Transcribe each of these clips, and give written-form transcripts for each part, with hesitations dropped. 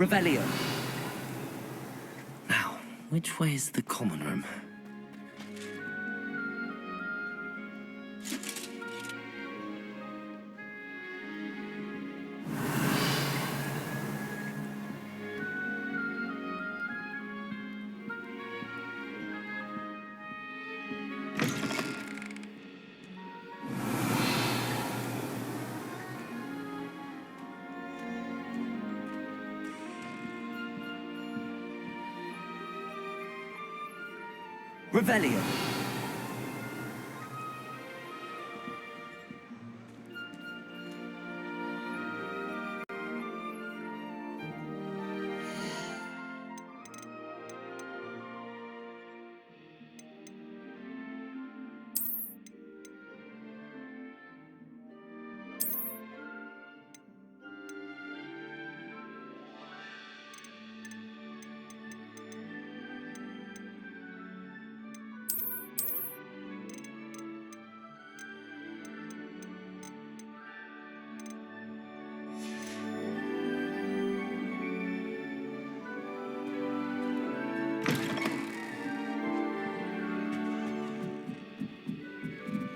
Revelio. Now, which way is the common room? Revelio.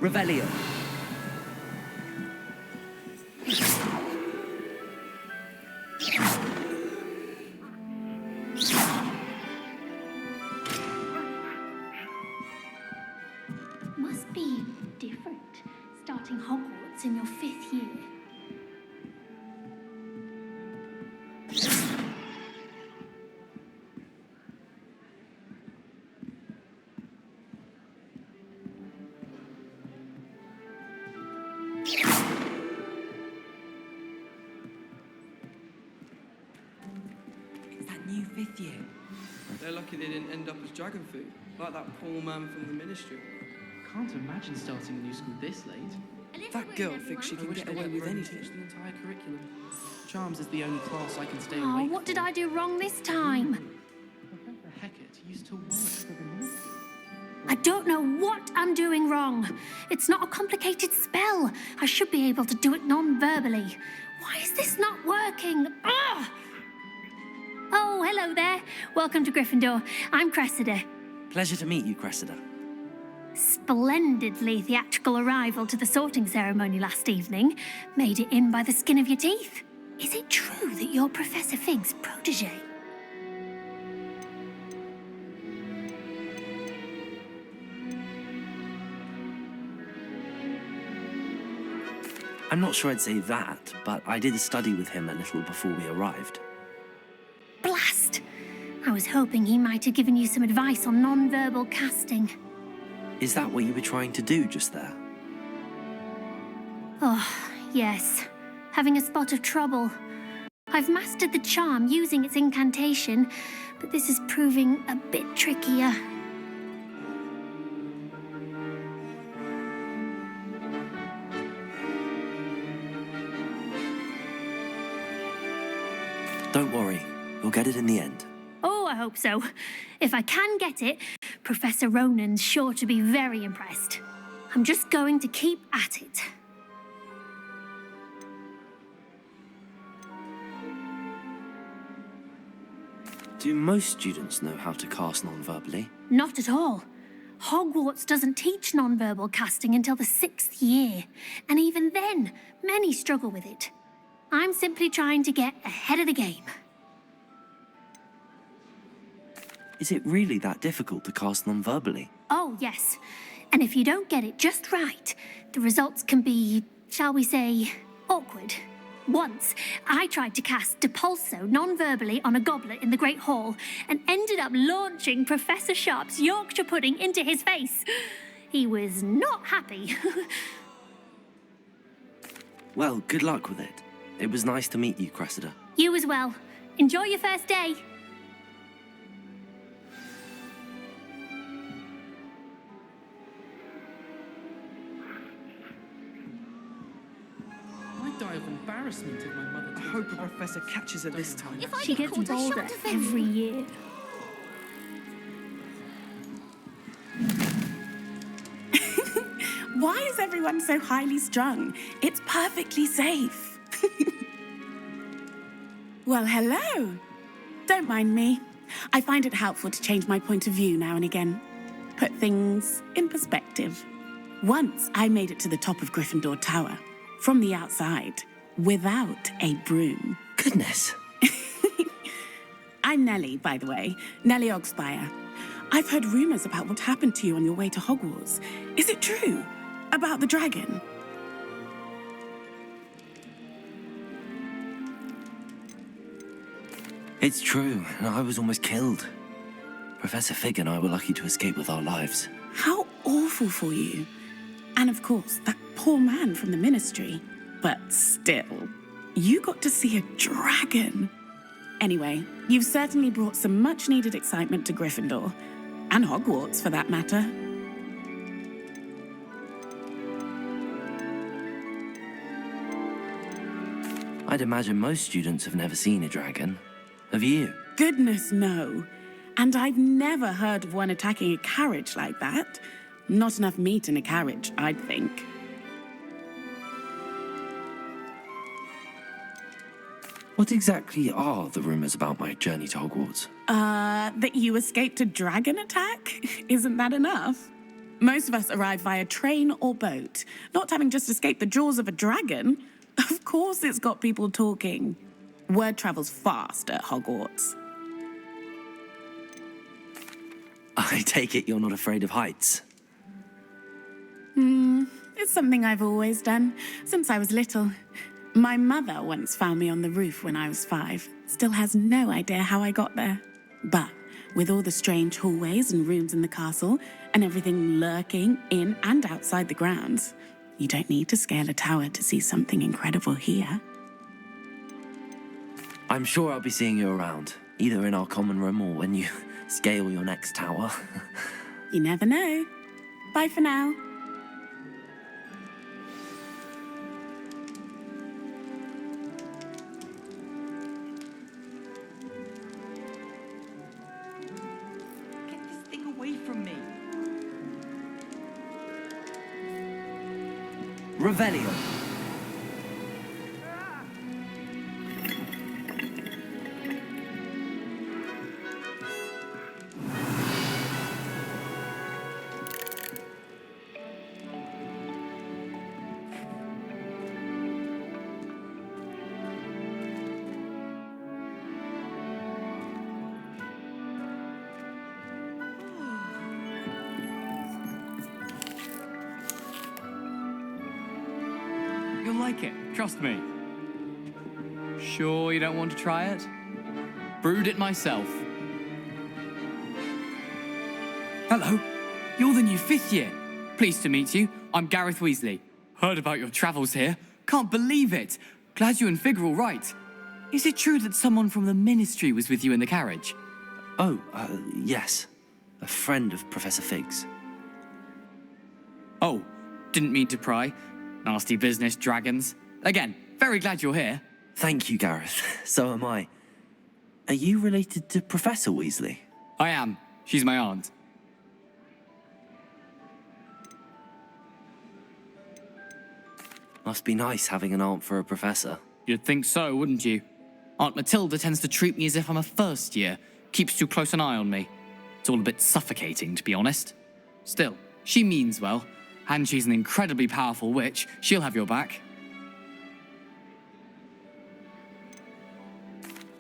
Revelio. Must be different, starting Hogwarts in your 5th year. It's that new 5th year. They're lucky they didn't end up as dragon food, like that poor man from the ministry. Can't imagine starting a new school this late. That girl thinks she can get away with anything. The entire curriculum. Charms is the only class I can stay Oh, awake what did from. I do wrong this time? Professor Hecat used to work for the ministry. I don't know what I'm doing wrong. It's not a complicated spell. I should be able to do it non-verbally. Why is this not working? Ugh! Oh, hello there. Welcome to Gryffindor. I'm Cressida. Pleasure to meet you, Cressida. Splendidly theatrical arrival to the sorting ceremony last evening. Made it in by the skin of your teeth. Is it true that you're Professor Fig's protege? I'm not sure I'd say that, but I did study with him a little before we arrived. Blast! I was hoping he might have given you some advice on non-verbal casting. Is that what you were trying to do just there? Oh, yes. Having a spot of trouble. I've mastered the charm using its incantation, but this is proving a bit trickier. Don't worry, you'll get it in the end. Oh, I hope so. If I can get it, Professor Ronan's sure to be very impressed. I'm just going to keep at it. Do most students know how to cast non-verbally? Not at all. Hogwarts doesn't teach non-verbal casting until the 6th year, and even then, many struggle with it. I'm simply trying to get ahead of the game. Is it really that difficult to cast non-verbally? Oh, yes. And if you don't get it just right, the results can be, shall we say, awkward. Once, I tried to cast Depulso non-verbally on a goblet in the Great Hall and ended up launching Professor Sharp's Yorkshire pudding into his face. He was not happy. Well, good luck with it. It was nice to meet you, Cressida. You as well. Enjoy your first day. I'd die of embarrassment if my mother I told hope me. a professor catches her this time. If I She get gets caught, I bolder shan't offend every you. year. Why is everyone so highly strung? It's perfectly safe. Well, hello. Don't mind me. I find it helpful to change my point of view now and again. Put things in perspective. Once I made it to the top of Gryffindor Tower, from the outside, without a broom. Goodness. I'm Nellie, by the way, Nellie Ogspire. I've heard rumours about what happened to you on your way to Hogwarts. Is it true? About the dragon? It's true, and I was almost killed. Professor Fig and I were lucky to escape with our lives. How awful for you. And of course, that poor man from the ministry. But still, you got to see a dragon. Anyway, you've certainly brought some much-needed excitement to Gryffindor. And Hogwarts, for that matter. I'd imagine most students have never seen a dragon. Have you? Goodness, no. And I've never heard of one attacking a carriage like that. Not enough meat in a carriage, I'd think. What exactly are the rumours about my journey to Hogwarts? That you escaped a dragon attack? Isn't that enough? Most of us arrive via train or boat, not having just escaped the jaws of a dragon. Of course it's got people talking. Word travels fast at Hogwarts. I take it you're not afraid of heights. It's something I've always done, since I was little. My mother once found me on the roof when I was 5. Still has no idea how I got there. But with all the strange hallways and rooms in the castle, and everything lurking in and outside the grounds, you don't need to scale a tower to see something incredible here. I'm sure I'll be seeing you around, either in our common room or when you scale your next tower. You never know. Bye for now. Get this thing away from me. Revelio. You'll like it, trust me. Sure you don't want to try it? Brewed it myself. Hello, you're the new 5th year. Pleased to meet you. I'm Gareth Weasley. Heard about your travels here. Can't believe it. Glad you and Fig are all right. Is it true that someone from the ministry was with you in the carriage? Oh, yes. A friend of Professor Fig's. Oh, didn't mean to pry. Nasty business, dragons. Again, very glad you're here. Thank you, Gareth. So am I. Are you related to Professor Weasley? I am. She's my aunt. Must be nice having an aunt for a professor. You'd think so, wouldn't you? Aunt Matilda tends to treat me as if I'm a first year. Keeps too close an eye on me. It's all a bit suffocating, to be honest. Still, she means well. And she's an incredibly powerful witch. She'll have your back.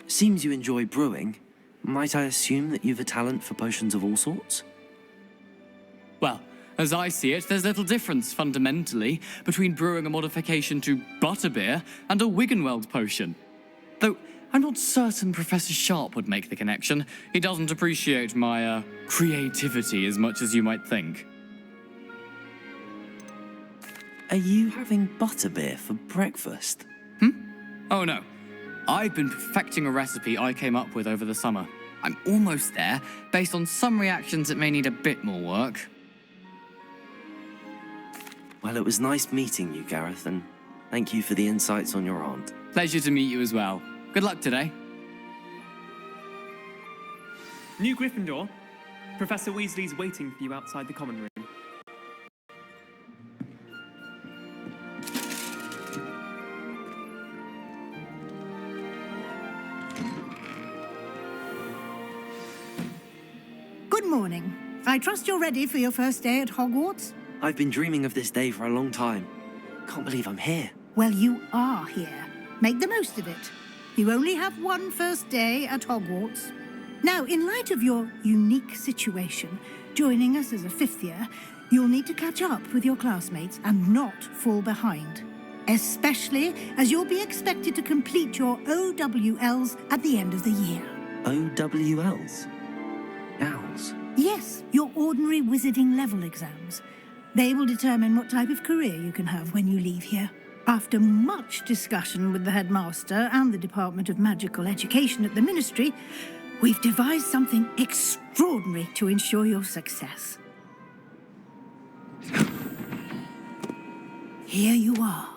Seems you enjoy brewing. Might I assume that you've a talent for potions of all sorts? Well, as I see it, there's little difference, fundamentally, between brewing a modification to butterbeer and a Wiggenweld potion. Though, I'm not certain Professor Sharp would make the connection. He doesn't appreciate my, creativity as much as you might think. Are you having butterbeer for breakfast? Oh no. I've been perfecting a recipe I came up with over the summer. I'm almost there, based on some reactions that may need a bit more work. Well, it was nice meeting you, Gareth, and thank you for the insights on your aunt. Pleasure to meet you as well. Good luck today. New Gryffindor. Professor Weasley's waiting for you outside the common room. Good morning. I trust you're ready for your first day at Hogwarts? I've been dreaming of this day for a long time. Can't believe I'm here. Well, you are here. Make the most of it. You only have one first day at Hogwarts. Now, in light of your unique situation, joining us as a fifth year, you'll need to catch up with your classmates and not fall behind. Especially as you'll be expected to complete your OWLs at the end of the year. OWLs? Owls? Yes, your ordinary wizarding level exams. They will determine what type of career you can have when you leave here. After much discussion with the headmaster and the Department of Magical Education at the Ministry, we've devised something extraordinary to ensure your success. Here you are.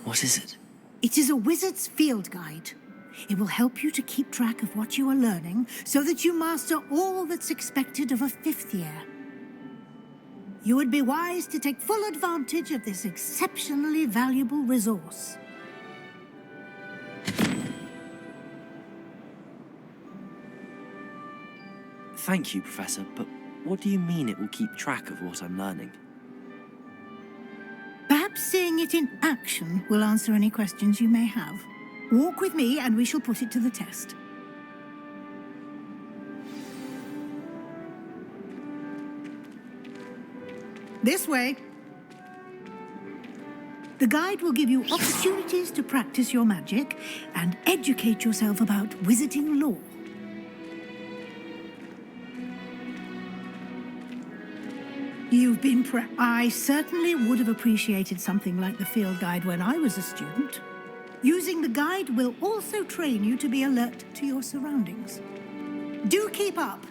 What is it? It is a wizard's field guide. It will help you to keep track of what you are learning so that you master all that's expected of a fifth year. You would be wise to take full advantage of this exceptionally valuable resource. Thank you, Professor, but what do you mean it will keep track of what I'm learning? Perhaps seeing it in action will answer any questions you may have. Walk with me and we shall put it to the test. This way. The guide will give you opportunities to practice your magic and educate yourself about wizarding lore. You've been I certainly would have appreciated something like the field guide when I was a student. Using the guide will also train you to be alert to your surroundings. Do keep up.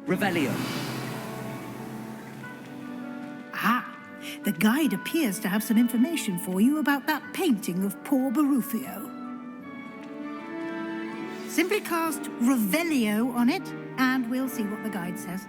Revelio. Ah, the guide appears to have some information for you about that painting of poor Barufio. Simply cast Revelio on it, and we'll see what the guide says.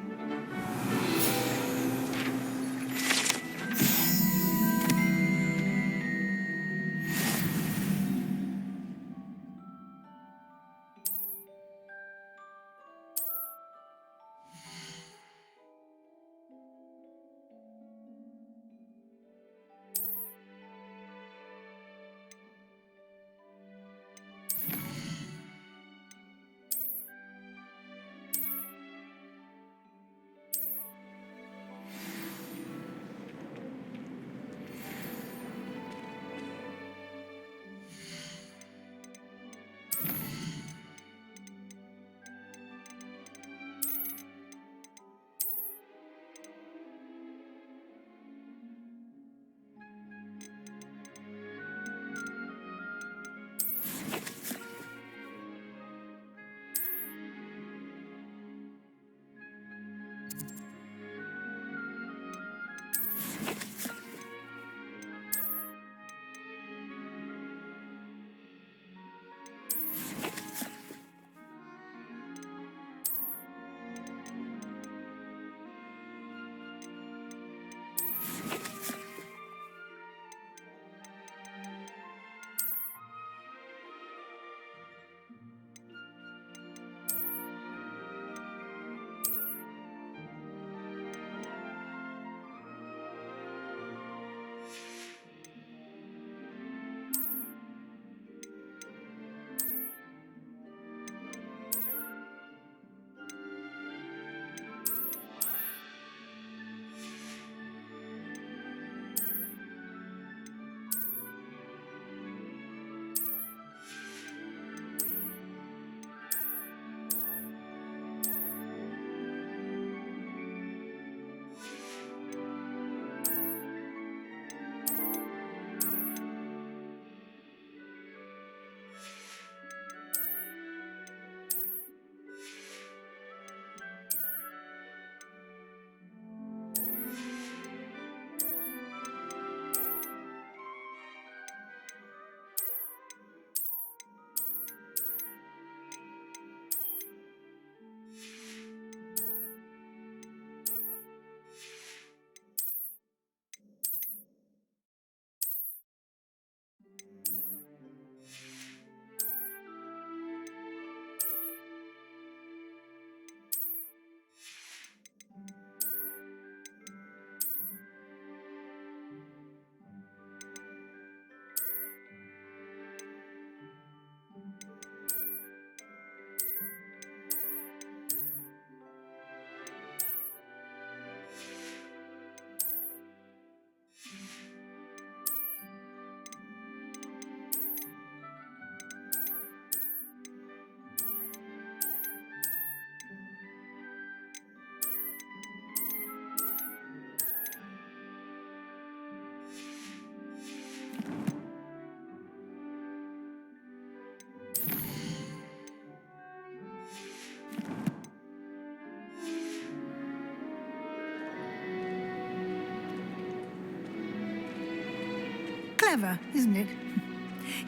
clever, isn't it?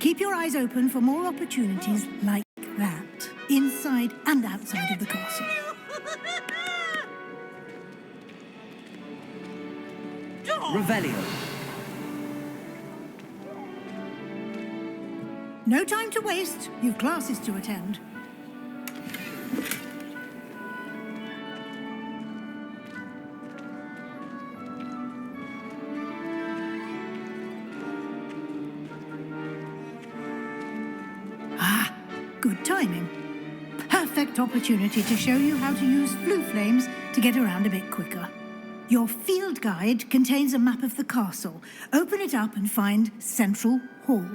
Keep your eyes open for more opportunities like that, inside and outside of the castle. Revelio. No time to waste. You've classes to attend. Good timing. Perfect opportunity to show you how to use flue flames to get around a bit quicker. Your field guide contains a map of the castle. Open it up and find Central Hall.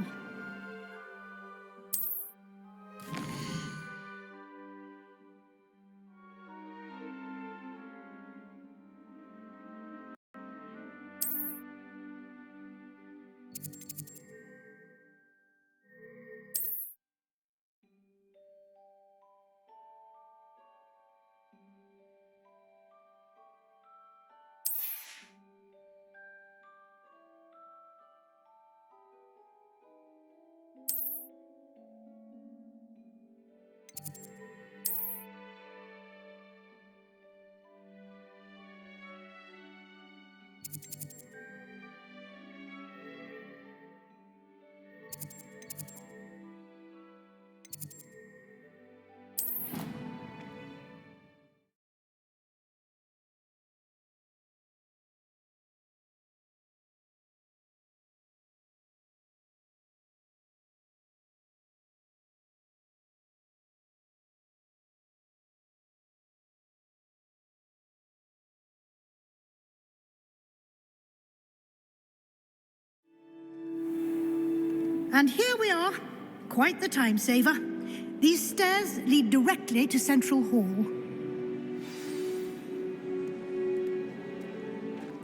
And here we are. Quite the time saver. These stairs lead directly to Central Hall.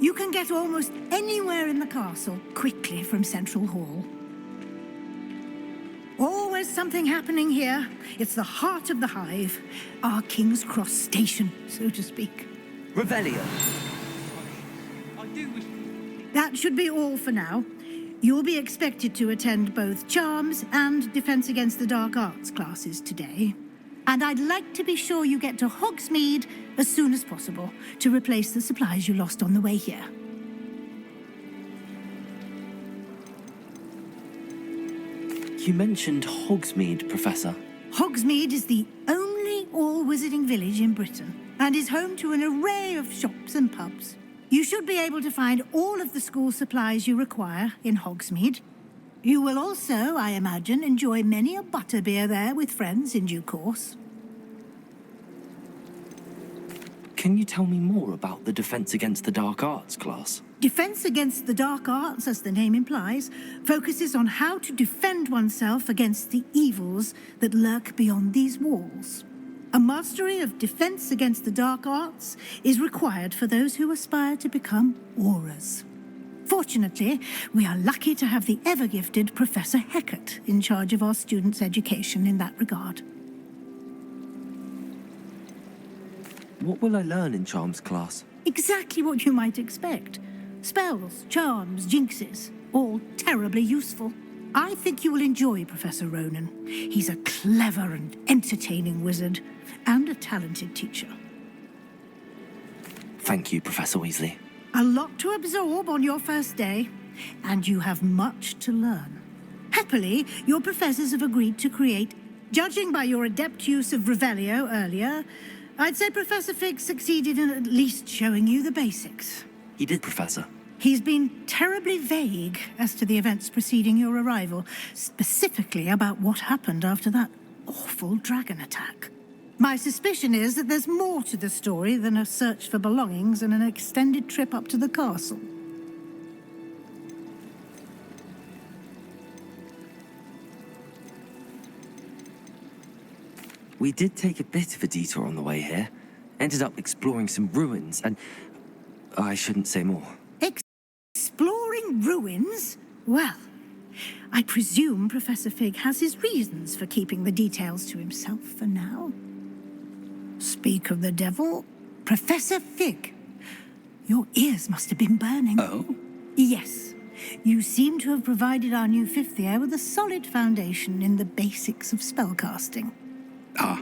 You can get almost anywhere in the castle quickly from Central Hall. Always something happening here. It's the heart of the hive. Our King's Cross station, so to speak. Revelio. I do wish... That should be all for now. You'll be expected to attend both Charms and Defense Against the Dark Arts classes today. And I'd like to be sure you get to Hogsmeade as soon as possible to replace the supplies you lost on the way here. You mentioned Hogsmeade, Professor. Hogsmeade is the only all-wizarding village in Britain and is home to an array of shops and pubs. You should be able to find all of the school supplies you require in Hogsmeade. You will also, I imagine, enjoy many a butterbeer there with friends in due course. Can you tell me more about the Defense Against the Dark Arts class? Defense Against the Dark Arts, as the name implies, focuses on how to defend oneself against the evils that lurk beyond these walls. A mastery of Defense Against the Dark Arts is required for those who aspire to become Aurors. Fortunately, we are lucky to have the ever-gifted Professor Hecat in charge of our students' education in that regard. What will I learn in Charms class? Exactly what you might expect. Spells, charms, jinxes, all terribly useful. I think you will enjoy Professor Ronan. He's a clever and entertaining wizard, and a talented teacher. Thank you, Professor Weasley. A lot to absorb on your first day, and you have much to learn. Happily, your professors have agreed to create, judging by your adept use of Revelio earlier, I'd say Professor Fig succeeded in at least showing you the basics. He did, Professor. He's been terribly vague as to the events preceding your arrival, specifically about what happened after that awful dragon attack. My suspicion is that there's more to the story than a search for belongings and an extended trip up to the castle. We did take a bit of a detour on the way here. Ended up exploring some ruins and... I shouldn't say more. Exploring ruins? Well, I presume Professor Fig has his reasons for keeping the details to himself for now. Speak of the devil, Professor Fig. Your ears must have been burning. Oh? Yes. You seem to have provided our new fifth year with a solid foundation in the basics of spellcasting. Ah,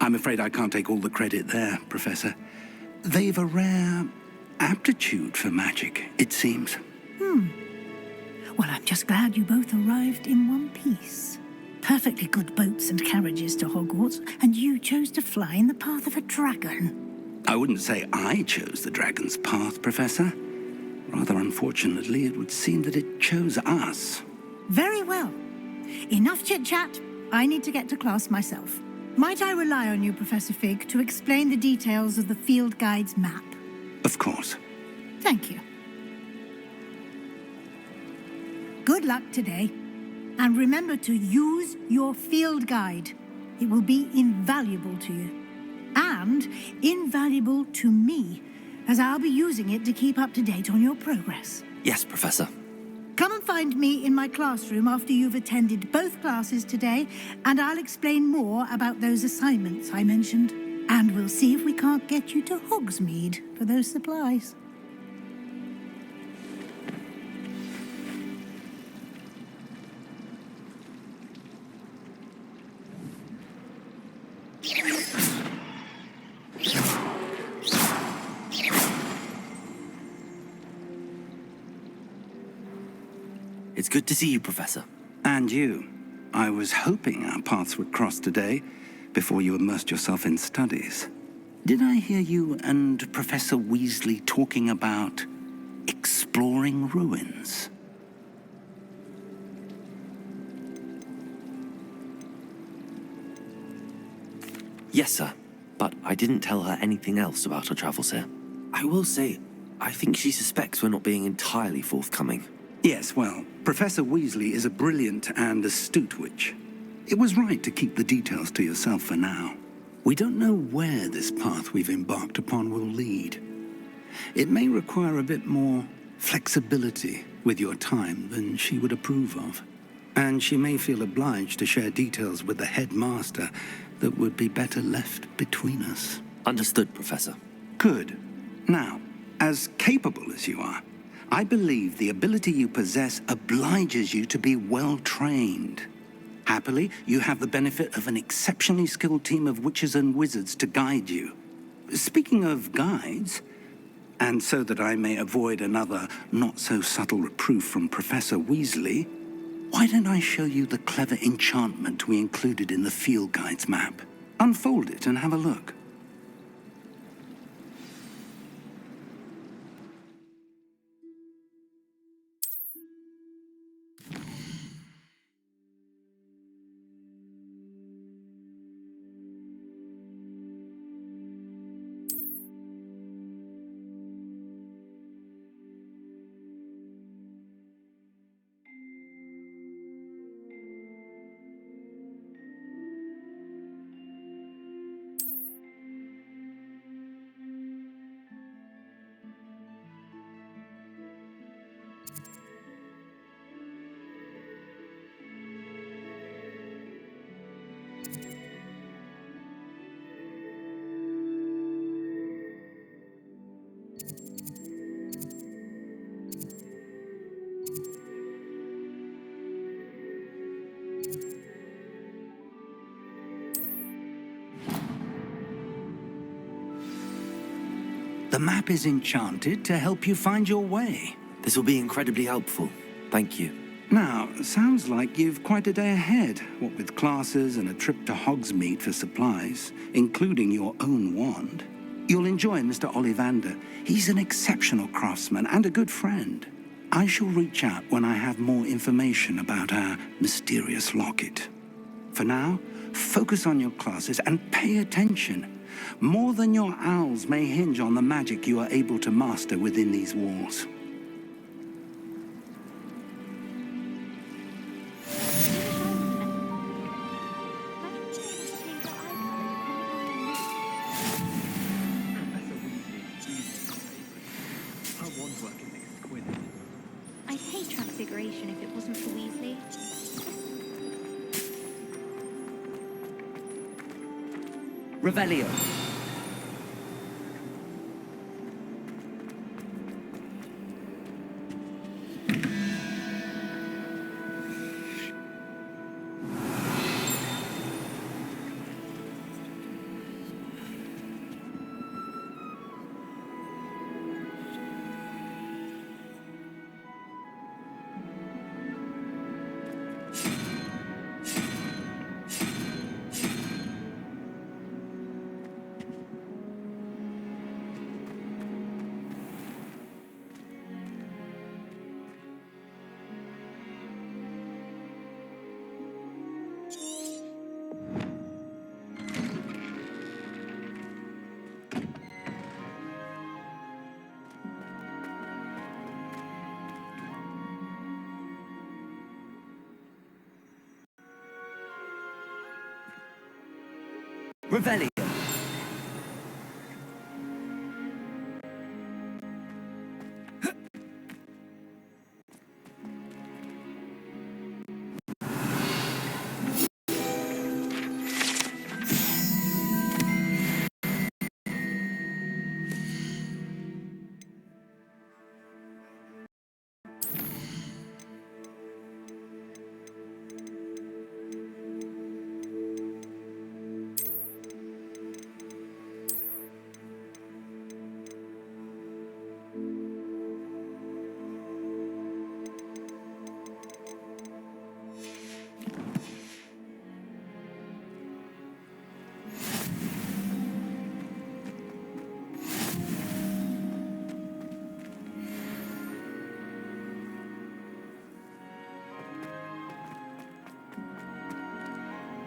I'm afraid I can't take all the credit there, Professor. They've a rare aptitude for magic, it seems. Well, I'm just glad you both arrived in one piece. Perfectly good boats and carriages to Hogwarts, and you chose to fly in the path of a dragon. I wouldn't say I chose the dragon's path, Professor. Rather unfortunately, it would seem that it chose us. Very well. Enough chit-chat. I need to get to class myself. Might I rely on you, Professor Fig, to explain the details of the field guide's map? Of course. Thank you. Good luck today. And remember to use your field guide. It will be invaluable to you. And invaluable to me, as I'll be using it to keep up to date on your progress. Yes, Professor. Come and find me in my classroom after you've attended both classes today, and I'll explain more about those assignments I mentioned. And we'll see if we can't get you to Hogsmeade for those supplies. It's good to see you, Professor. And you. I was hoping our paths would cross today before you immersed yourself in studies. Did I hear you and Professor Weasley talking about exploring ruins? Yes, sir. But I didn't tell her anything else about her travels here. I will say, I think she suspects we're not being entirely forthcoming. Yes, well, Professor Weasley is a brilliant and astute witch. It was right to keep the details to yourself for now. We don't know where this path we've embarked upon will lead. It may require a bit more flexibility with your time than she would approve of. And she may feel obliged to share details with the headmaster that would be better left between us. Understood, Professor. Good. Now, as capable as you are, I believe the ability you possess obliges you to be well trained. Happily, you have the benefit of an exceptionally skilled team of witches and wizards to guide you. Speaking of guides, and so that I may avoid another not-so-subtle reproof from Professor Weasley, why don't I show you the clever enchantment we included in the field guide's map? Unfold it and have a look. The map is enchanted to help you find your way. This will be incredibly helpful. Thank you. Now, sounds like you've quite a day ahead, what with classes and a trip to Hogsmeade for supplies, including your own wand. You'll enjoy Mr. Ollivander. He's an exceptional craftsman and a good friend. I shall reach out when I have more information about our mysterious locket. For now, focus on your classes and pay attention. More than your owls may hinge on the magic you are able to master within these walls. I'd hate Transfiguration if it wasn't for Weasley. Revelio. Revelio.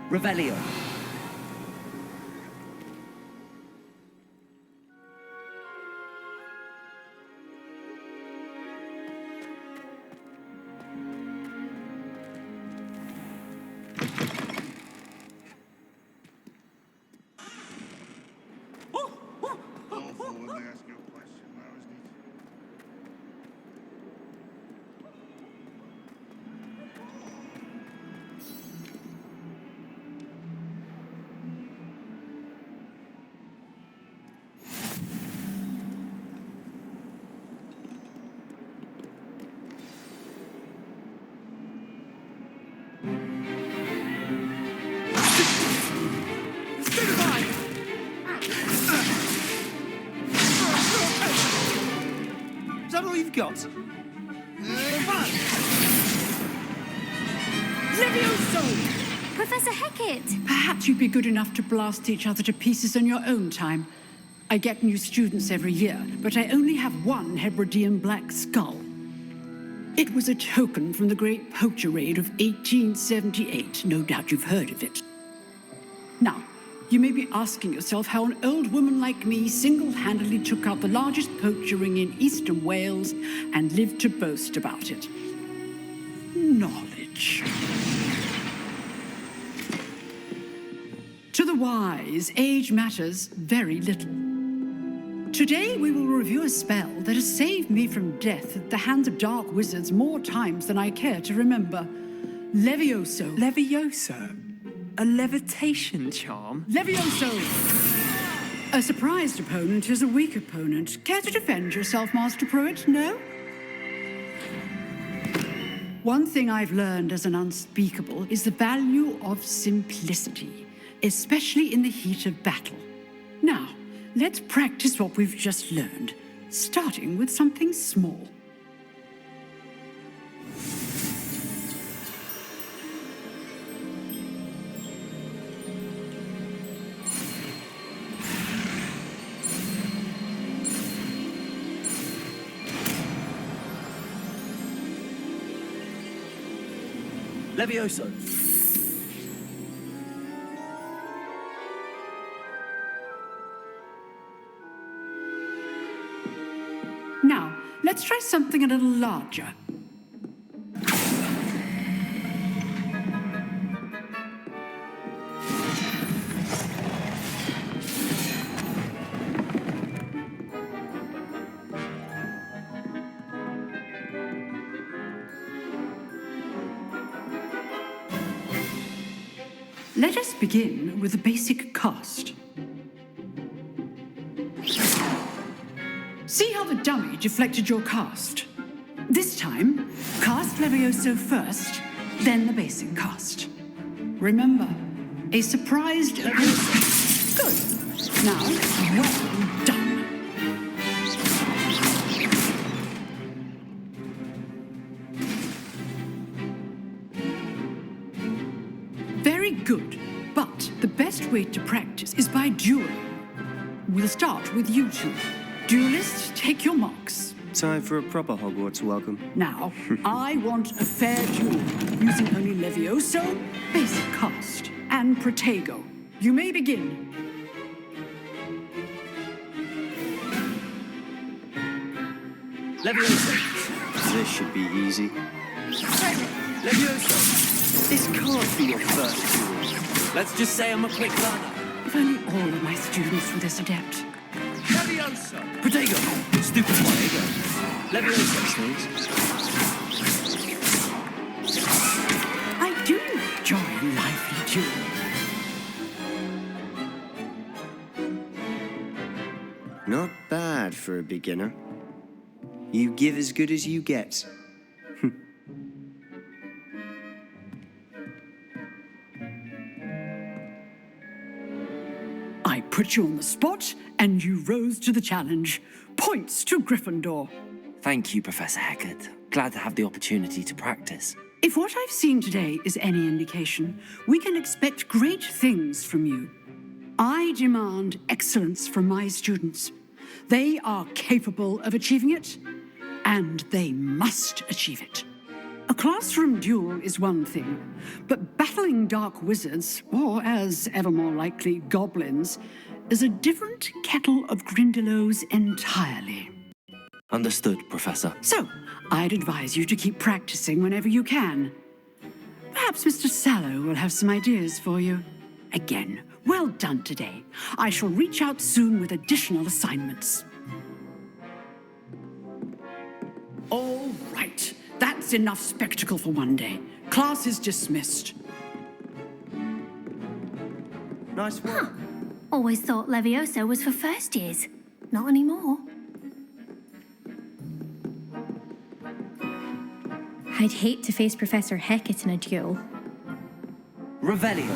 Revelio. Is that all you've got? Levioso! Professor Hecat! Perhaps you'd be good enough to blast each other to pieces on your own time. I get new students every year, but I only have one Hebridean black skull. It was a token from the Great Poacher Raid of 1878. No doubt you've heard of it. Now, you may be asking yourself how an old woman like me single-handedly took out the largest poacher ring in eastern Wales and lived to boast about it. Knowledge. To the wise, age matters very little. Today we will review a spell that has saved me from death at the hands of dark wizards more times than I care to remember. Levioso. Levioso? A levitation charm? Levioso! A surprised opponent is a weak opponent. Care to defend yourself, Master Pruitt? No? One thing I've learned as an unspeakable is the value of simplicity, especially in the heat of battle. Now, let's practice what we've just learned, starting with something small. Levioso. Now, let's try something a little larger. Let us begin with a basic cast. See how the dummy deflected your cast? This time, cast Levioso first, then the basic cast. Remember, a surprised Levioso. Good. Now, well done. Very good, but the best way to practice is by dueling. We'll start with you two. Duelists, take your marks. Time for a proper Hogwarts welcome. Now, I want a fair duel, using only Levioso, basic cast, and Protego. You may begin. Levioso. This should be easy. Levioso. This can't be your first duel. Let's just say I'm a quick learner. If only all of my students were this adept. Levioso! Protego! Stupid Protego! Levioso! I do enjoy lively duels. Not bad for a beginner. You give as good as you get. I put you on the spot, and you rose to the challenge. Points to Gryffindor. Thank you, Professor Hecat. Glad to have the opportunity to practice. If what I've seen today is any indication, we can expect great things from you. I demand excellence from my students. They are capable of achieving it, and they must achieve it. A classroom duel is one thing, but battling dark wizards, or as ever more likely, goblins, is a different kettle of Grindylows entirely. Understood, Professor. So, I'd advise you to keep practicing whenever you can. Perhaps Mr. Sallow will have some ideas for you. Again, well done today. I shall reach out soon with additional assignments. All right. That's enough spectacle for one day. Class is dismissed. Nice work. Always thought Levioso was for first years. Not anymore. I'd hate to face Professor Hecat in a duel. Revelio.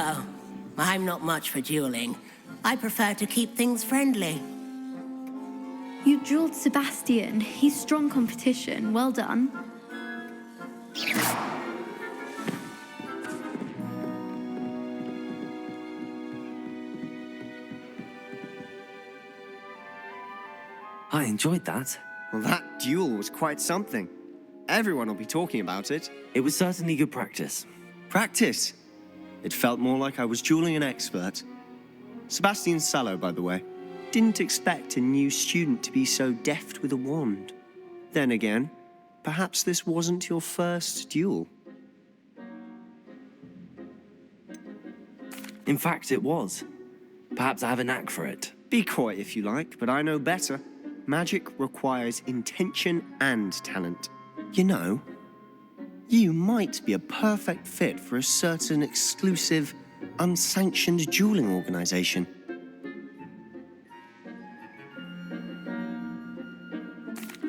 Oh, I'm not much for dueling. I prefer to keep things friendly. You dueled Sebastian. He's strong competition. Well done. I enjoyed that. Well, that duel was quite something. Everyone will be talking about it. It was certainly good practice. Practice? It felt more like I was dueling an expert. Sebastian Sallow, by the way. Didn't expect a new student to be so deft with a wand. Then again, perhaps this wasn't your first duel. In fact, it was. Perhaps I have a knack for it. Be coy if you like, but I know better. Magic requires intention and talent. You know, you might be a perfect fit for a certain exclusive, unsanctioned dueling organization.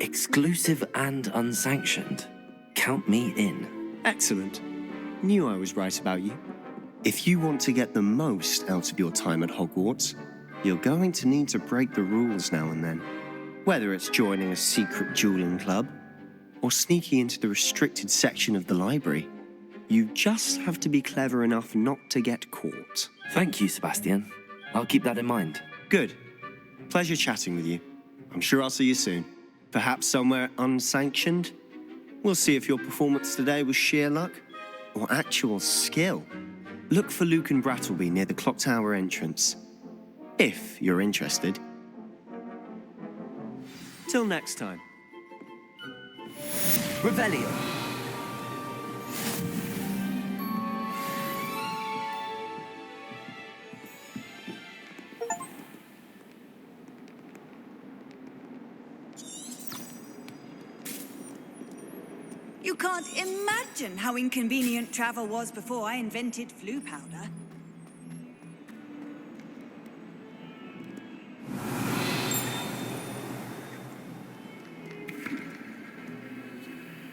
Exclusive and unsanctioned. Count me in. Excellent. Knew I was right about you. If you want to get the most out of your time at Hogwarts, you're going to need to break the rules now and then. Whether it's joining a secret dueling club or sneaking into the restricted section of the library, you just have to be clever enough not to get caught. Thank you, Sebastian. I'll keep that in mind. Good. Pleasure chatting with you. I'm sure I'll see you soon. Perhaps somewhere unsanctioned? We'll see if your performance today was sheer luck or actual skill. Look for Luke and Brattleby near the clock tower entrance, if you're interested. Till next time. Revelio. You can't imagine how inconvenient travel was before I invented flu powder.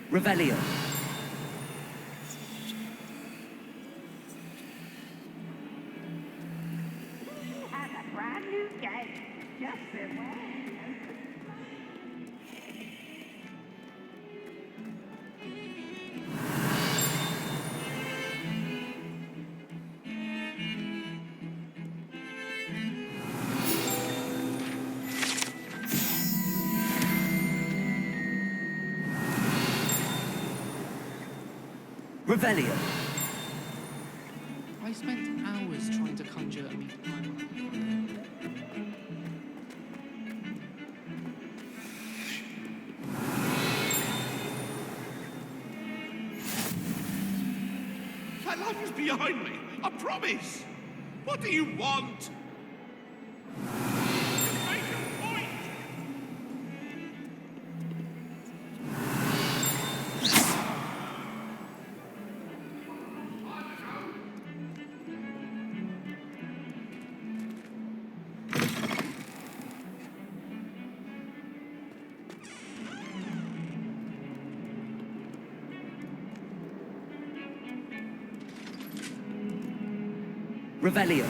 Revelio. Has a brand new game. Just beware. Revelio. I spent hours trying to conjure a That light was behind me. I promise. What do you want? Make a point. Revelio.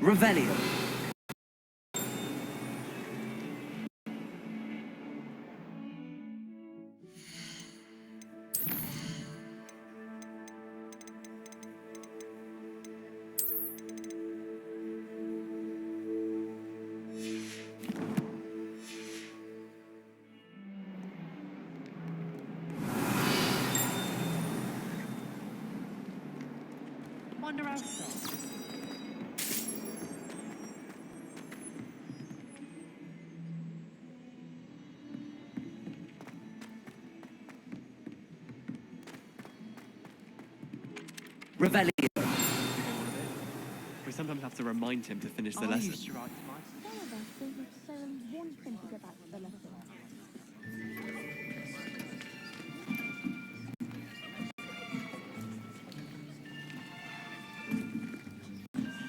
Revelio. Wander outside. Revelio. We sometimes have to remind him to finish the lesson.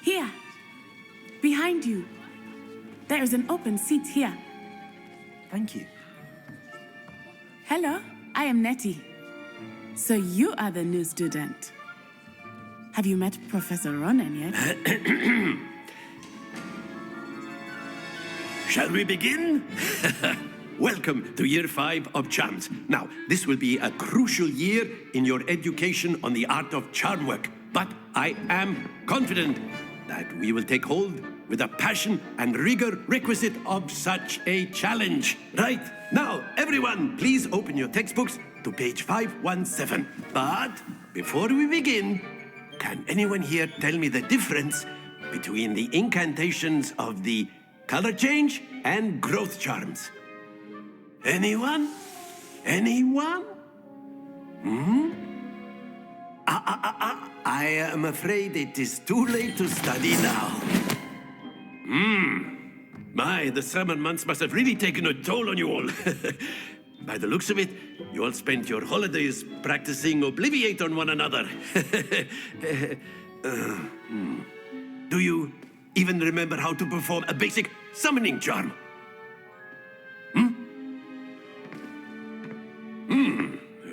Here, behind you. There is an open seat here. Thank you. Hello, I am Nettie. So you are the new student. Have you met Professor Ronan yet? Shall we begin? Welcome to Year 5 of Charms. Now, this will be a crucial year in your education on the art of charm work. But I am confident that we will take hold with the passion and rigor requisite of such a challenge. Right, now, everyone, please open your textbooks to page 517. But before we begin, can anyone here tell me the difference between the incantations of the color change and growth charms? Anyone? Anyone? I am afraid it is too late to study now. My, the summer months must have really taken a toll on you all. By the looks of it, you all spent your holidays practicing Obliviate on one another. Do you even remember how to perform a basic summoning charm?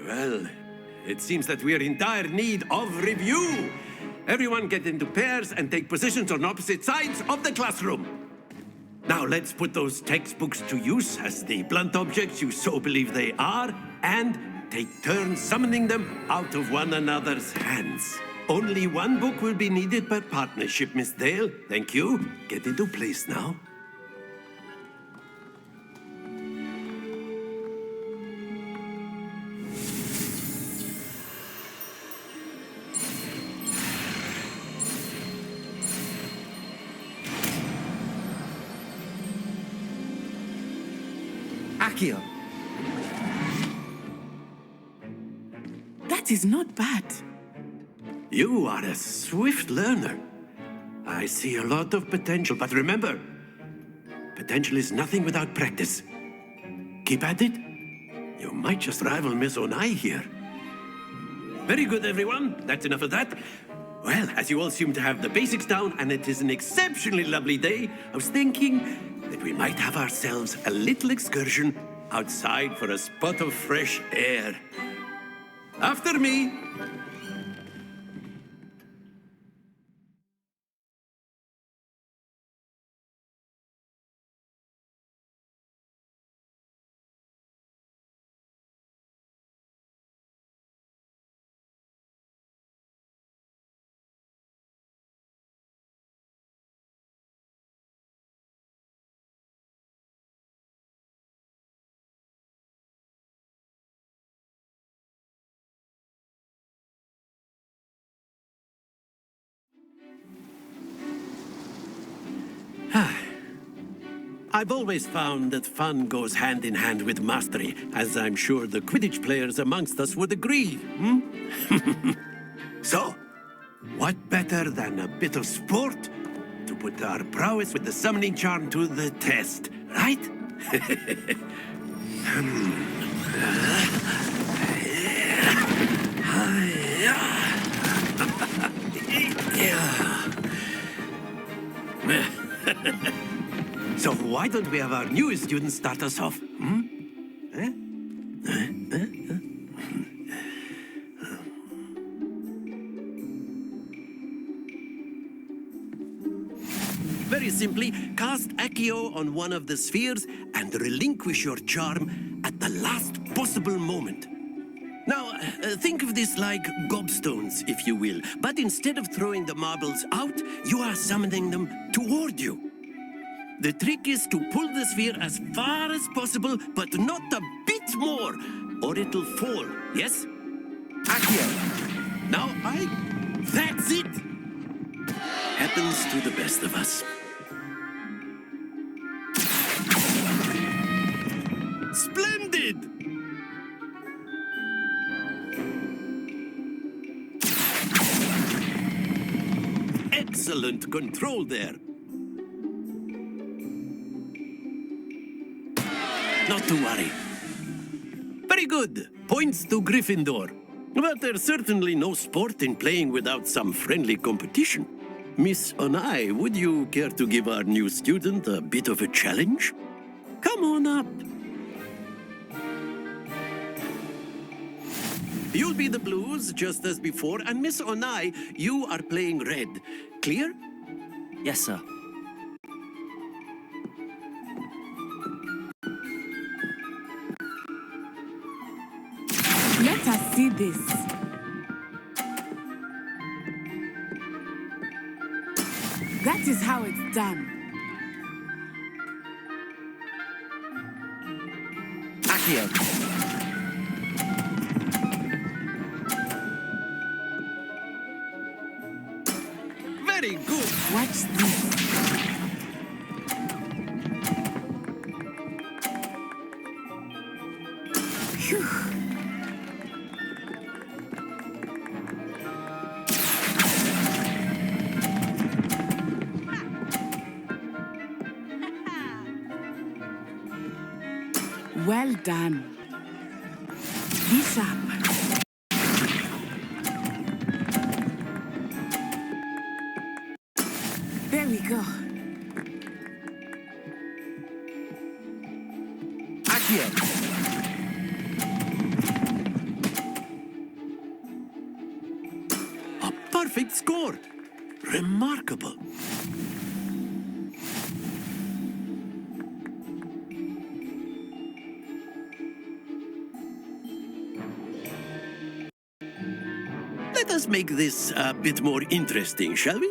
Well, it seems that we are in dire need of review. Everyone get into pairs and take positions on opposite sides of the classroom. Now let's put those textbooks to use as the blunt objects you so believe they are, and take turns summoning them out of one another's hands. Only one book will be needed per partnership, Miss Dale. Thank you. Get into place now. Accio. That is not bad. You are a swift learner. I see a lot of potential, but remember, potential is nothing without practice. Keep at it. You might just rival Miss Onai here. Very good, everyone. That's enough of that. Well, as you all seem to have the basics down, and it is an exceptionally lovely day, I was thinking that we might have ourselves a little excursion outside for a spot of fresh air. After me. I've always found that fun goes hand in hand with mastery, as I'm sure the Quidditch players amongst us would agree. So, what better than a bit of sport to put our prowess with the summoning charm to the test, right? So why don't we have our newest student start us off? Very simply, cast Accio on one of the spheres and relinquish your charm at the last possible moment. Now, think of this like gobstones, if you will, but instead of throwing the marbles out, you are summoning them toward you. The trick is to pull the sphere as far as possible, but not a bit more, or it'll fall, yes? Accio. Now that's it! Happens to the best of us. Splendid! Excellent control there. Not to worry. Very good. Points to Gryffindor. But there's certainly no sport in playing without some friendly competition. Miss Onai, would you care to give our new student a bit of a challenge? Come on up. You'll be the blues, just as before, and Miss Onai, you are playing red. Clear? Yes, sir. Let us see this. That is how it's done. Accio. Very good. Watch this. Phew. Well done. Be sharp. There we go. Accio. A perfect score. Remarkable. Let us make this a bit more interesting, shall we?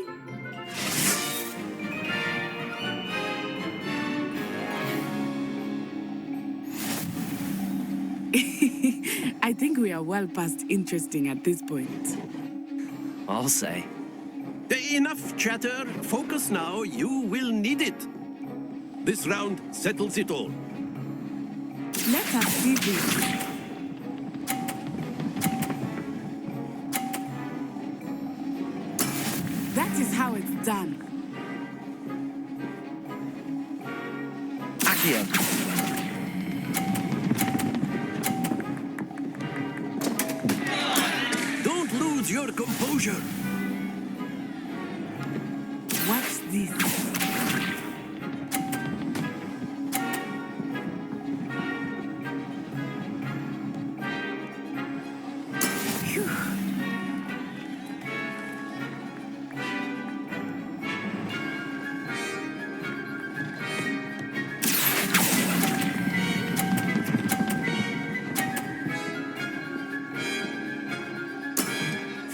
I think we are well past interesting at this point. I'll say. Enough chatter. Focus now. You will need it. This round settles it all. Let us see this. That is how it's done. Accio. Composure! What's this?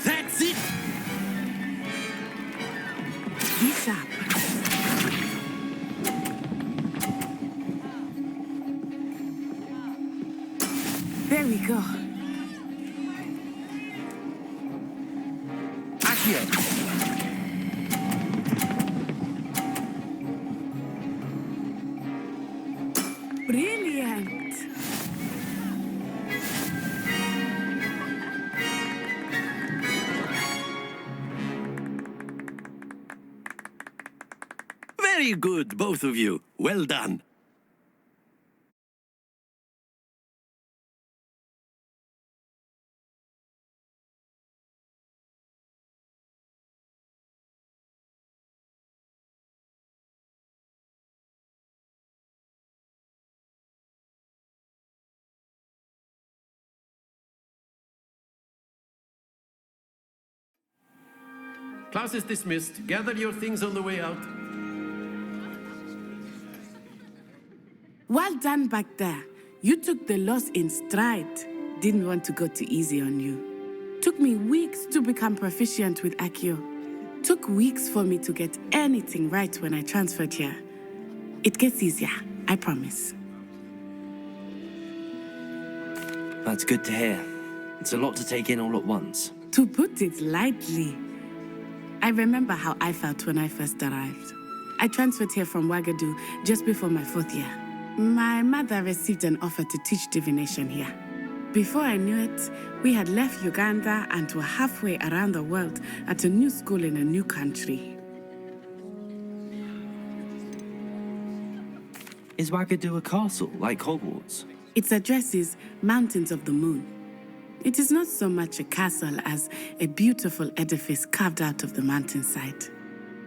That's it! Bishop. There we go. Accio! Brilliant. Very good, both of you. Well done. Class is dismissed. Gather your things on the way out. Well done back there. You took the loss in stride. Didn't want to go too easy on you. Took me weeks to become proficient with Accio. Took weeks for me to get anything right when I transferred here. It gets easier, I promise. That's good to hear. It's a lot to take in all at once. To put it lightly, I remember how I felt when I first arrived. I transferred here from Ouagadougou just before my 4th year. My mother received an offer to teach divination here. Before I knew it, we had left Uganda and were halfway around the world at a new school in a new country. Is Ouagadougou a castle, like Hogwarts? Its address is Mountains of the Moon. It is not so much a castle as a beautiful edifice carved out of the mountainside.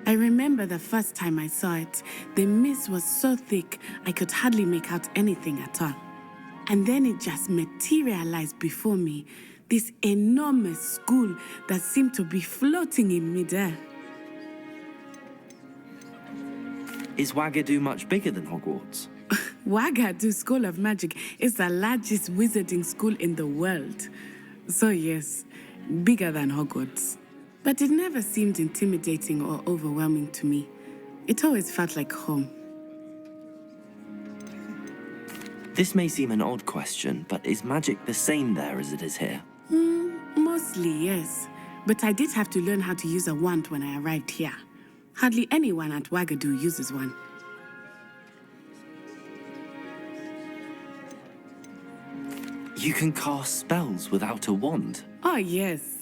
I remember the first time I saw it, the mist was so thick I could hardly make out anything at all. And then it just materialized before me, this enormous school that seemed to be floating in midair. Is Ouagadougou much bigger than Hogwarts? Ouagadougou School of Magic is the largest wizarding school in the world. So yes, bigger than Hogwarts. But it never seemed intimidating or overwhelming to me. It always felt like home. This may seem an odd question, but is magic the same there as it is here? Mostly, yes. But I did have to learn how to use a wand when I arrived here. Hardly anyone at Ouagadougou uses one. You can cast spells without a wand? Oh, yes.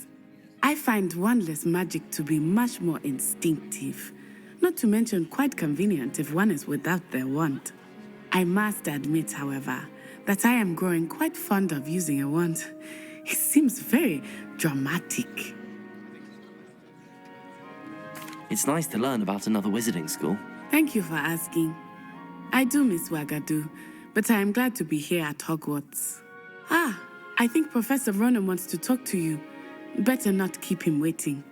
I find wandless magic to be much more instinctive. Not to mention quite convenient if one is without their wand. I must admit, however, that I am growing quite fond of using a wand. It seems very dramatic. It's nice to learn about another wizarding school. Thank you for asking. I do miss Ouagadougou, but I am glad to be here at Hogwarts. Ah, I think Professor Ronan wants to talk to you. Better not keep him waiting.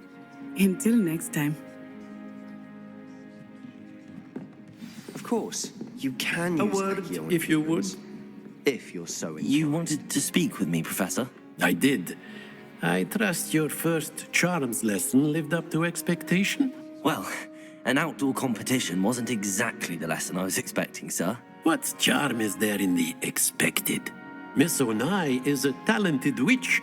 Until next time. Of course, you can A use word, Accio if you would. If you're so inclined. You wanted to speak with me, Professor? I did. I trust your first charms lesson lived up to expectation? Well, an outdoor competition wasn't exactly the lesson I was expecting, sir. What charm is there in the expected? Miss Onai is a talented witch.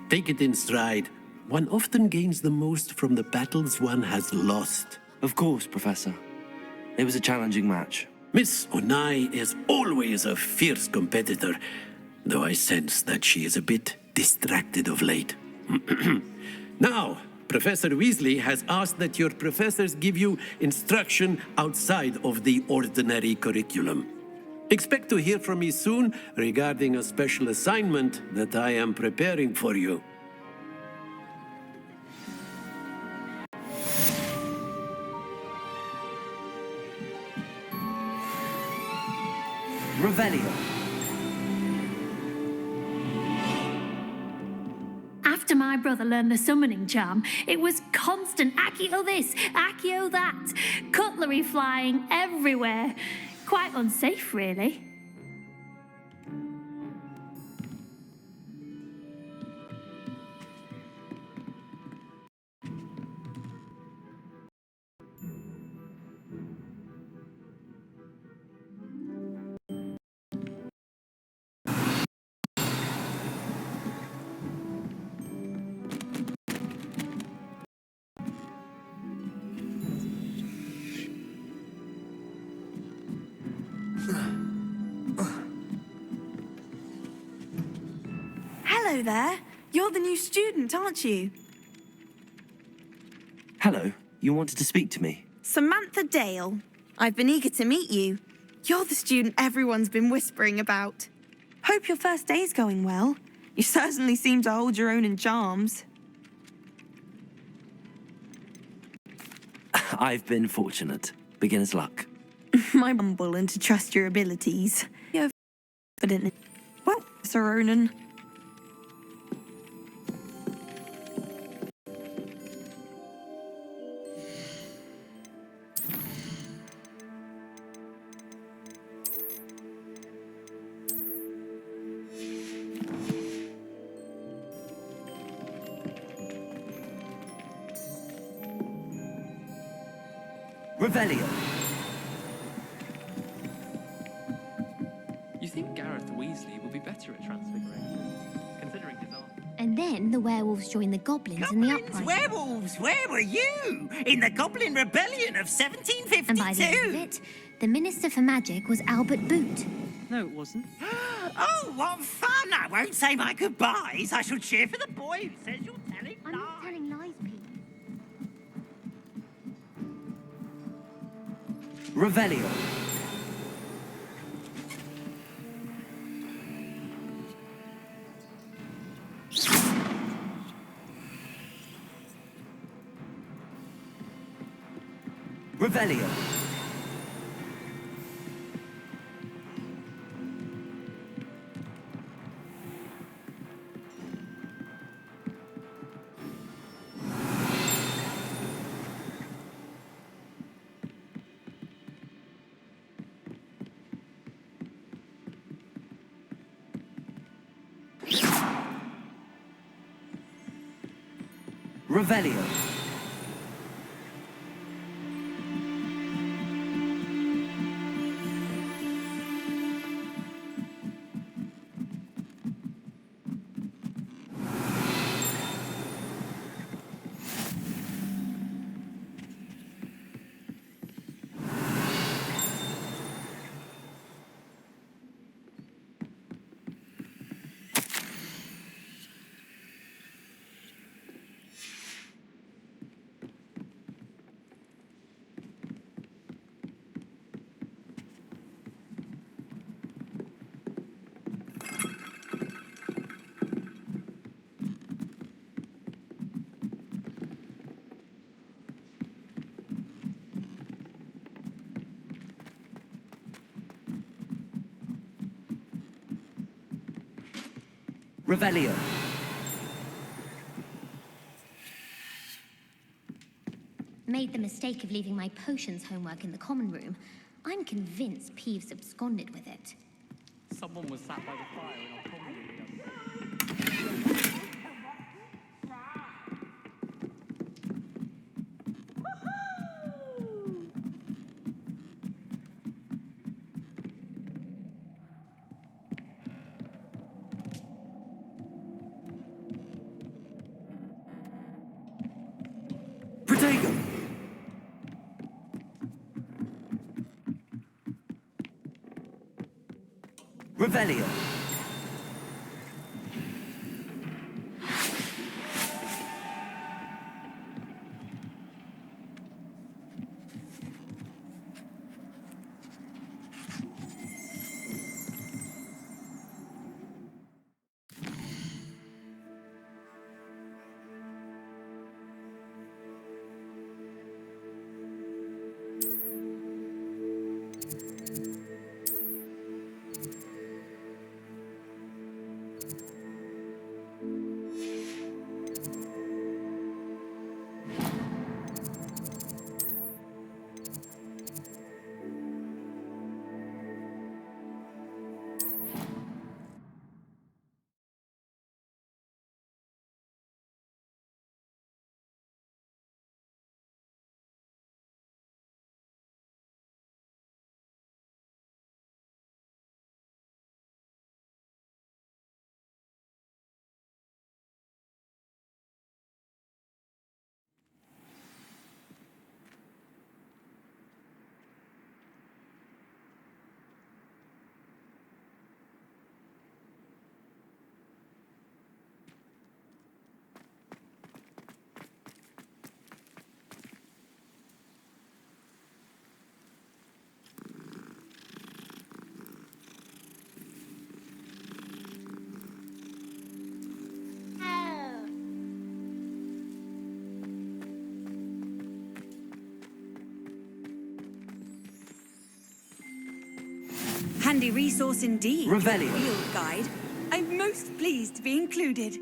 Take it in stride. One often gains the most from the battles one has lost. Of course, Professor. It was a challenging match. Miss Onai is always a fierce competitor, though I sense that she is a bit distracted of late. Now, Professor Weasley has asked that your professors give you instruction outside of the ordinary curriculum. Expect to hear from me soon regarding a special assignment that I am preparing for you. Revelio. After my brother learned the summoning charm, it was constant Accio this, Accio that, cutlery flying everywhere. Quite unsafe, really. Hello there. You're the new student, aren't you? Hello, you wanted to speak to me? Samantha Dale. I've been eager to meet you. You're the student everyone's been whispering about. Hope your first day's going well. You certainly seem to hold your own in charms. I've been fortunate. Beginner's luck. My humble and to trust your abilities. You're confident. Well, Sir Ronan. Revelio. You think Gareth Weasley will be better at transfiguration, considering his art? And then the werewolves joined the goblins in the uprising. Werewolves, where were you? In the Goblin Rebellion of 1752? And by the end of it, the Minister for Magic was Albert Boot. No, it wasn't. Oh, what fun! I won't say my goodbyes. I shall cheer for the boy who says you're telling lies. I'm not telling lies, Pete. Revelio. Revelio. Revelio. Revelio. Made the mistake of leaving my potions homework in the common room. I'm convinced Peeves absconded with it. Someone was sat by the fire in our common room the other day. Protego! Revelio. Handy resource indeed. Revelio. Field guide. I'm most pleased to be included.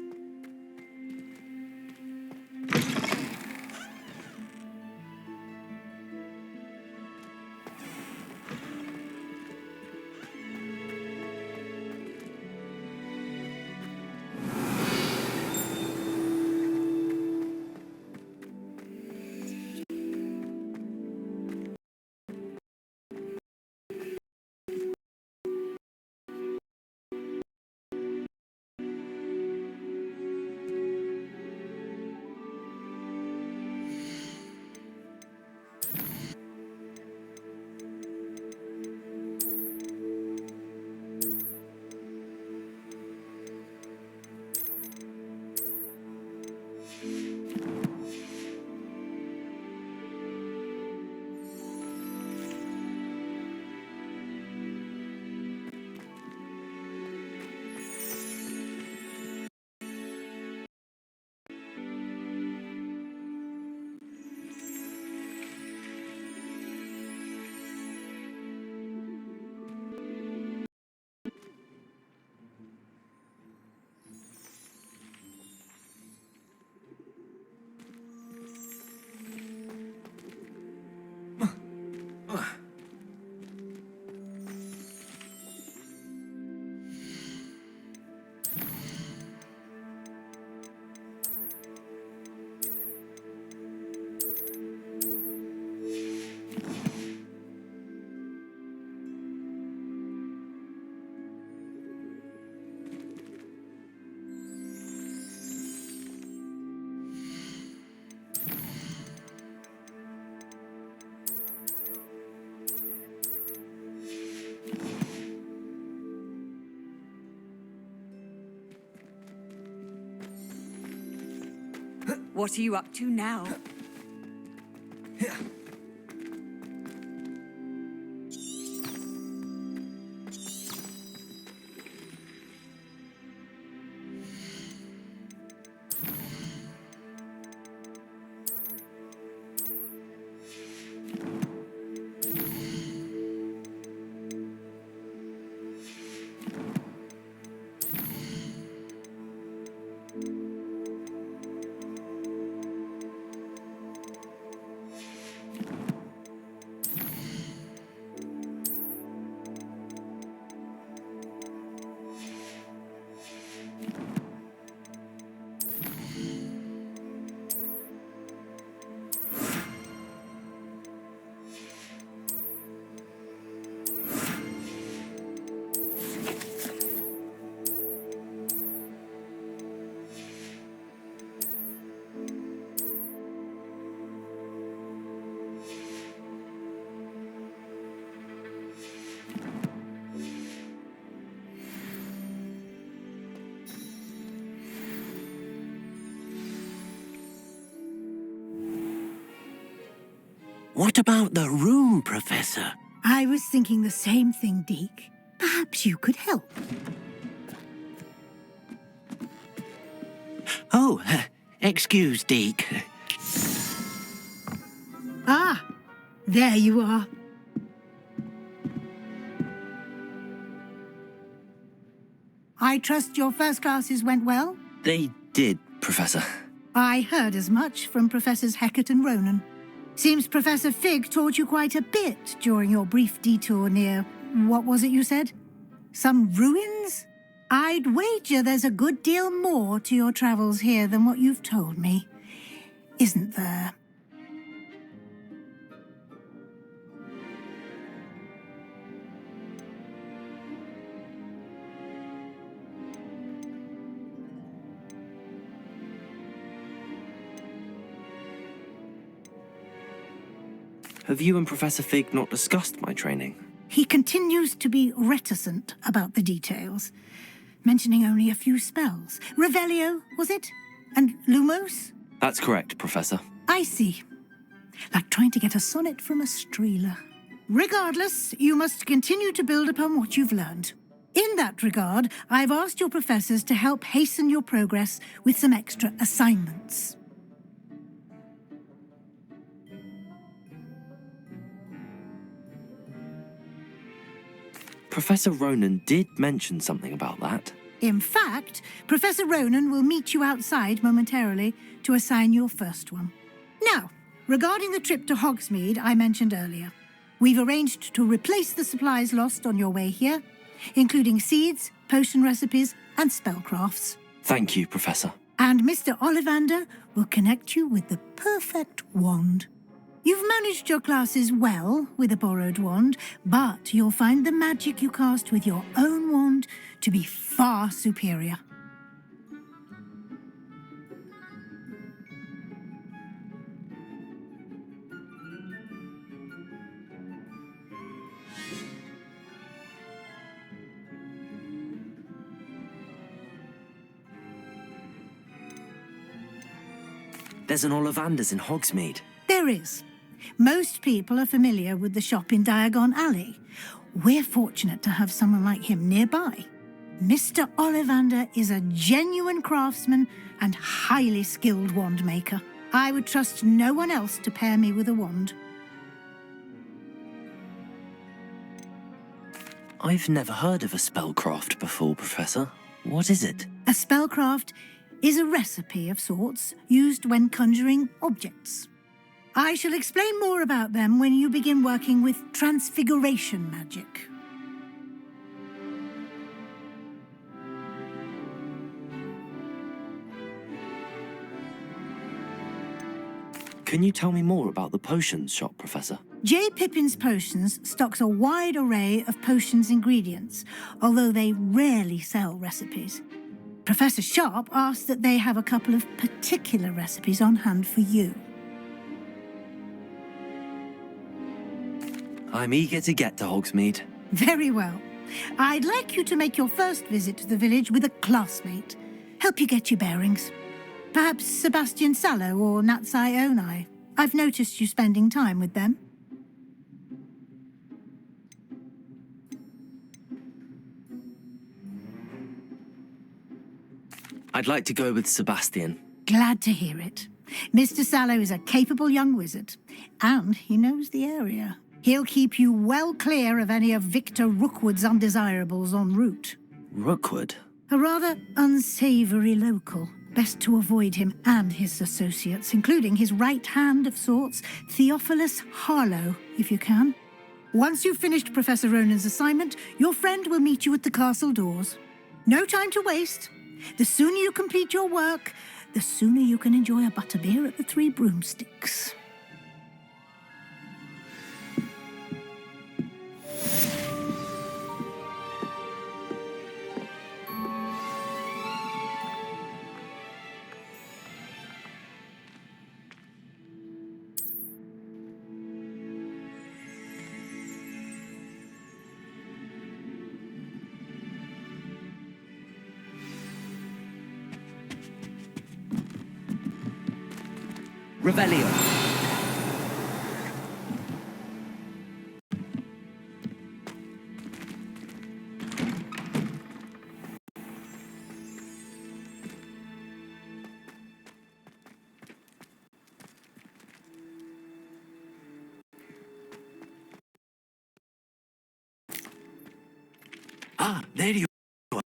What are you up to now? What about the room, Professor? I was thinking the same thing, Deke. Perhaps you could help. Oh, excuse, Deke. Ah, there you are. I trust your first classes went well? They did, Professor. I heard as much from Professors Hecat and Ronan. Seems Professor Fig taught you quite a bit during your brief detour near... what was it you said? Some ruins? I'd wager there's a good deal more to your travels here than what you've told me. Isn't there? Have you and Professor Fig not discussed my training? He continues to be reticent about the details, mentioning only a few spells. Revelio, was it? And Lumos? That's correct, Professor. I see. Like trying to get a sonnet from a streeler. Regardless, you must continue to build upon what you've learned. In that regard, I've asked your professors to help hasten your progress with some extra assignments. Professor Ronan did mention something about that. In fact, Professor Ronan will meet you outside momentarily to assign your first one. Now, regarding the trip to Hogsmeade I mentioned earlier, we've arranged to replace the supplies lost on your way here, including seeds, potion recipes, and spellcrafts. Thank you, Professor. And Mr. Ollivander will connect you with the perfect wand. You've managed your classes well with a borrowed wand, but you'll find the magic you cast with your own wand to be far superior. There's an Ollivander's in Hogsmeade. There is. Most people are familiar with the shop in Diagon Alley. We're fortunate to have someone like him nearby. Mr. Ollivander is a genuine craftsman and highly skilled wand maker. I would trust no one else to pair me with a wand. I've never heard of a spellcraft before, Professor. What is it? A spellcraft is a recipe of sorts used when conjuring objects. I shall explain more about them when you begin working with transfiguration magic. Can you tell me more about the potions shop, Professor? J. Pippin's Potions stocks a wide array of potions ingredients, although they rarely sell recipes. Professor Sharp asked that they have a couple of particular recipes on hand for you. I'm eager to get to Hogsmeade. Very well. I'd like you to make your first visit to the village with a classmate. Help you get your bearings. Perhaps Sebastian Sallow or Natsai Onai. I've noticed you spending time with them. I'd like to go with Sebastian. Glad to hear it. Mr. Sallow is a capable young wizard, and he knows the area. He'll keep you well clear of any of Victor Rookwood's undesirables en route. Rookwood? A rather unsavoury local. Best to avoid him and his associates, including his right hand of sorts, Theophilus Harlow, if you can. Once you've finished Professor Ronan's assignment, your friend will meet you at the castle doors. No time to waste. The sooner you complete your work, the sooner you can enjoy a butterbeer at the Three Broomsticks. Revelio. Ah, there you are.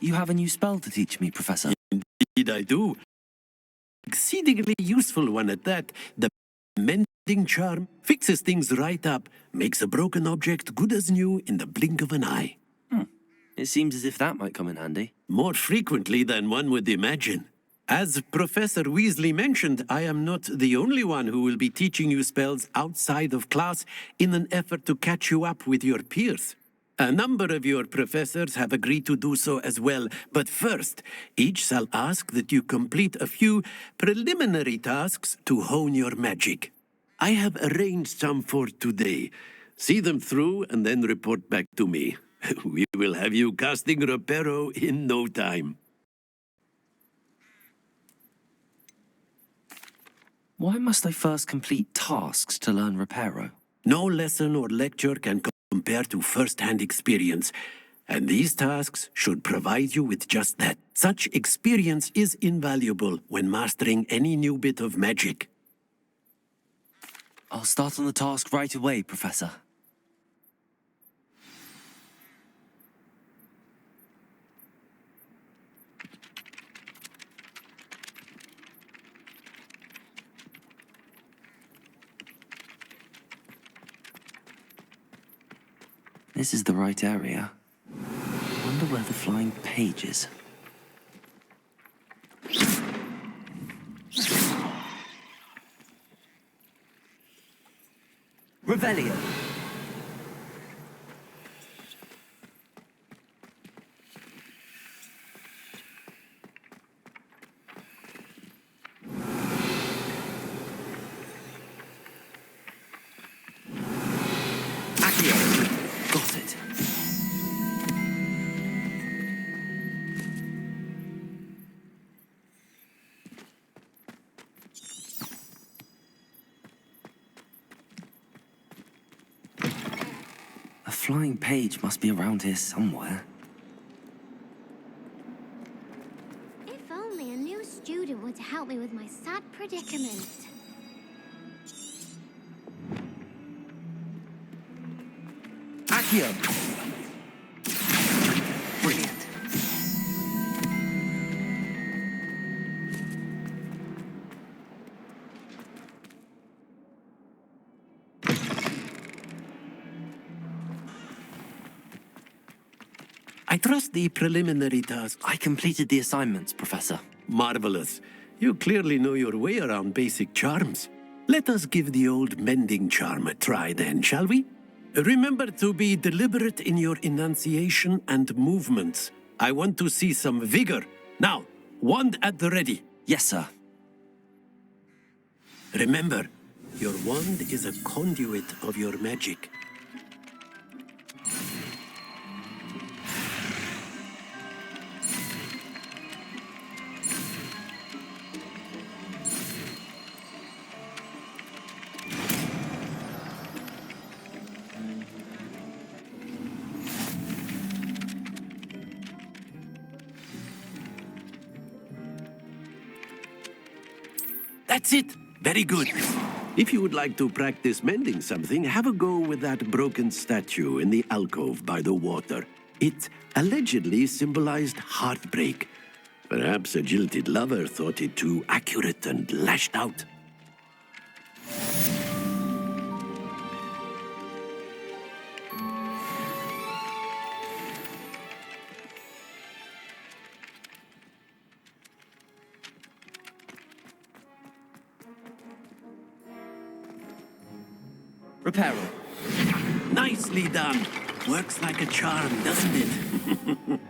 You have a new spell to teach me, Professor. Indeed I do. Exceedingly useful one at that. The mending charm fixes things right up, makes a broken object good as new in the blink of an eye. It seems as if that might come in handy. More frequently than one would imagine. As Professor Weasley mentioned, I am not the only one who will be teaching you spells outside of class in an effort to catch you up with your peers. A number of your professors have agreed to do so as well, but first, each shall ask that you complete a few preliminary tasks to hone your magic. I have arranged some for today. See them through and then report back to me. We will have you casting Reparo in no time. Why must I first complete tasks to learn Reparo? No lesson or lecture can compare to first-hand experience, and these tasks should provide you with just that. Such experience is invaluable when mastering any new bit of magic. I'll start on the task right away, Professor. This is the right area. I wonder where the flying page is. Revelio. Got it. A flying page must be around here somewhere. If only a new student were to help me with my sad predicament. Accio. Brilliant. I trust the preliminary task. I completed the assignments, Professor. Marvelous. You clearly know your way around basic charms. Let us give the old mending charm a try then, shall we? Remember to be deliberate in your enunciation and movements. I want to see some vigor. Now, wand at the ready. Yes, sir. Remember, your wand is a conduit of your magic. That's it. Very good. If you would like to practice mending something, have a go with that broken statue in the alcove by the water. It allegedly symbolized heartbreak. Perhaps a jilted lover thought it too accurate and lashed out. Reparo. Nicely done. Works like a charm, doesn't it?